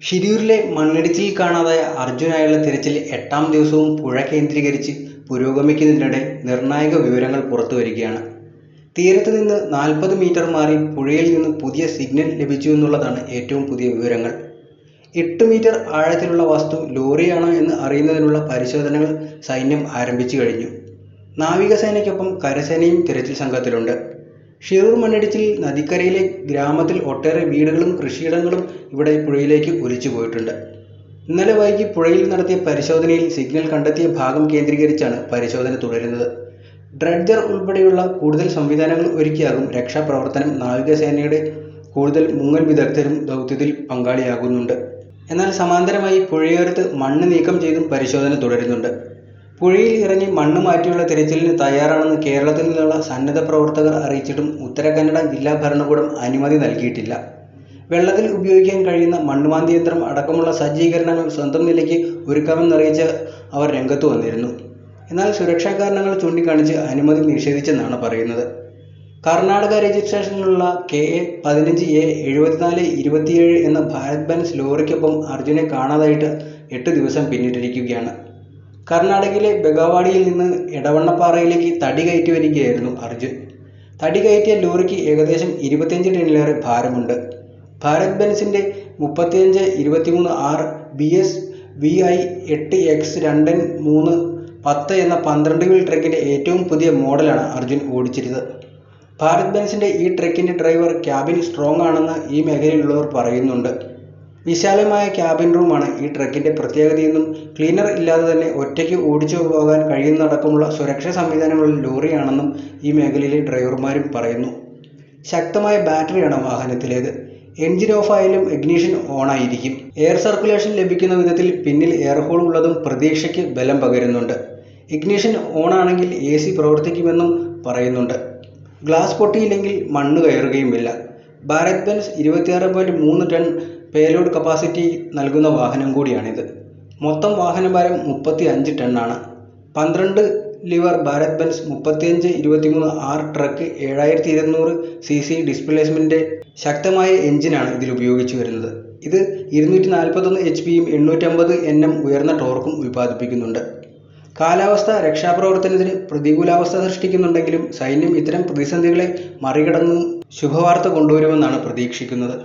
ഷിരൂരിലെ മണ്ണിടിച്ചിലിൽ കാണാതായ അർജുനായുള്ള തിരച്ചിൽ 8ാം ദിവസവും പുഴ കേന്ദ്രീകരിച്ച് പുരോഗമിക്കുന്നതിനിടെ നിർണായക വിവരങ്ങൾ പുറത്തുവരികയാണ്. തീരത്ത് നിന്ന് 40 മീറ്റർ മാറി പുഴയിൽ നിന്ന് പുതിയ സിഗ്നൽ ലഭിച്ചുവെന്നുള്ളതാണ് ഏറ്റവും പുതിയ വിവരങ്ങൾ. 8 മീറ്റർ ആഴത്തിലുള്ള വസ്തു ലോറിയാണോ എന്ന് അറിയുന്നതിനുള്ള പരിശോധനകൾ സൈന്യം ആരംഭിച്ചു കഴിഞ്ഞു. നാവികസേനയ്ക്കൊപ്പം കരസേനയും തിരച്ചിൽ സംഘത്തിലുണ്ട്. ഷിരൂർ മണ്ണിടിച്ചിലിൽ നദിക്കരയിലെ ഗ്രാമത്തിൽ ഒട്ടേറെ വീടുകളും കൃഷിയിടങ്ങളും ഇവിടെ പുഴയിലേക്ക് ഒലിച്ചുപോയിട്ടുണ്ട്. ഇന്നലെ വൈകി പുഴയിൽ നടത്തിയ പരിശോധനയിൽ സിഗ്നൽ കണ്ടെത്തിയ ഭാഗം കേന്ദ്രീകരിച്ചാണ് പരിശോധന തുടരുന്നത്. ഡ്രഡ്ജർ ഉൾപ്പെടെയുള്ള കൂടുതൽ സംവിധാനങ്ങൾ ഒരുക്കിയാകും രക്ഷാപ്രവർത്തനം. നാവികസേനയുടെ കൂടുതൽ മുങ്ങൽ വിദഗ്ധരും ദൗത്യത്തിൽ പങ്കാളിയാകുന്നുണ്ട്. എന്നാൽ സമാന്തരമായി പുഴയോരത്ത് മണ്ണ് നീക്കം ചെയ്തും പരിശോധന തുടരുന്നുണ്ട്. പുഴയിൽ ഇറങ്ങി മണ്ണ് മാറ്റിയുള്ള തിരച്ചിലിന് തയ്യാറാണെന്ന് കേരളത്തിൽ നിന്നുള്ള സന്നദ്ധ പ്രവർത്തകർ അറിയിച്ചിട്ടും ഉത്തര കന്നഡ ജില്ലാ ഭരണകൂടം അനുമതി നൽകിയിട്ടില്ല. വെള്ളത്തിൽ ഉപയോഗിക്കാൻ കഴിയുന്ന മണ്ണുമാന്തി യന്ത്രം അടക്കമുള്ള സജ്ജീകരണങ്ങൾ സ്വന്തം നിലയ്ക്ക് ഒരുക്കാമെന്നറിയിച്ച് അവർ രംഗത്തു വന്നിരുന്നു. എന്നാൽ സുരക്ഷാ കാരണങ്ങൾ ചൂണ്ടിക്കാണിച്ച് അനുമതി നിഷേധിച്ചെന്നാണ് പറയുന്നത്. കർണാടക രജിസ്ട്രേഷനിലുള്ള KA 15A7427 എന്ന ഭാരത് ബെൻസ് ലോറിക്കൊപ്പം അർജുനെ കാണാതായിട്ട് 8 ദിവസം പിന്നിട്ടിരിക്കുകയാണ്. കർണാടകയിലെ ബെഗവാഡിയിൽ നിന്ന് എടവണ്ണപ്പാറയിലേക്ക് തടി കയറ്റി വരികയായിരുന്നു അർജുൻ. തടി കയറ്റിയ ലോറിക്ക് ഏകദേശം 25 ടണ്ണിലേറെ ഭാരമുണ്ട്. Bharat ബെൻസിൻ്റെ 3523R BS VI 8X2N310 എന്ന 12 വീൽ ട്രക്കിൻ്റെ ഏറ്റവും പുതിയ മോഡലാണ് അർജുൻ ഓടിച്ചിരുന്നത്. ഭാരത് ബെൻസിൻ്റെ ഈ ട്രക്കിൻ്റെ ഡ്രൈവർ ക്യാബിൻ സ്ട്രോങ് ആണെന്ന് ഈ മേഖലയിലുള്ളവർ പറയുന്നുണ്ട്. വിശാലമായ ക്യാബിൻ റൂമാണ് ഈ ട്രക്കിൻ്റെ പ്രത്യേകതയെന്നും ക്ലീനർ ഇല്ലാതെ തന്നെ ഒറ്റയ്ക്ക് ഓടിച്ചു പോകാൻ കഴിയുന്നതടക്കമുള്ള സുരക്ഷാ സംവിധാനങ്ങളുള്ള ലോറിയാണെന്നും ഈ മേഖലയിലെ ഡ്രൈവർമാരും പറയുന്നു. ശക്തമായ ബാറ്ററിയാണ് വാഹനത്തിലേത്. എൻജിൻ ഓഫായാലും ഇഗ്നിഷൻ ഓണായിരിക്കും. എയർ സർക്കുലേഷൻ ലഭിക്കുന്ന വിധത്തിൽ പിന്നിൽ എയർ ഹോൾ ഉള്ളതും പ്രതീക്ഷയ്ക്ക് ബലം പകരുന്നുണ്ട്. ഇഗ്നിഷൻ ഓണാണെങ്കിൽ AC പ്രവർത്തിക്കുമെന്നും പറയുന്നുണ്ട്. ഗ്ലാസ് പൊട്ടിയില്ലെങ്കിൽ മണ്ണ് കയറുകയുമില്ല. Bharat Benz 26.3 ton payload capacity നൽകുന്ന വാഹനം കൂടിയാണിത്. മൊത്തം വാഹനഭാരം 35 ടണ്ണാണ്. 12 ലിവർ Bharat Benz 3523R truck 7200 cc displacement ശക്തമായ എഞ്ചിനാണ് ഇതിൽ ഉപയോഗിച്ചു വരുന്നത്. ഇത് 241 HP-യും 850 Nm ഉയർന്ന ടോർക്കും ഉൽപ്പാദിപ്പിക്കുന്നുണ്ട്. കാലാവസ്ഥ രക്ഷാപ്രവർത്തനത്തിന് പ്രതികൂലാവസ്ഥ സൃഷ്ടിക്കുന്നുണ്ടെങ്കിലും സൈന്യം ഇത്തരം പ്രതിസന്ധികളെ മറികടന്ന് ശുഭവാർത്ത കൊണ്ടുവരുമെന്നാണ് പ്രതീക്ഷിക്കുന്നത്.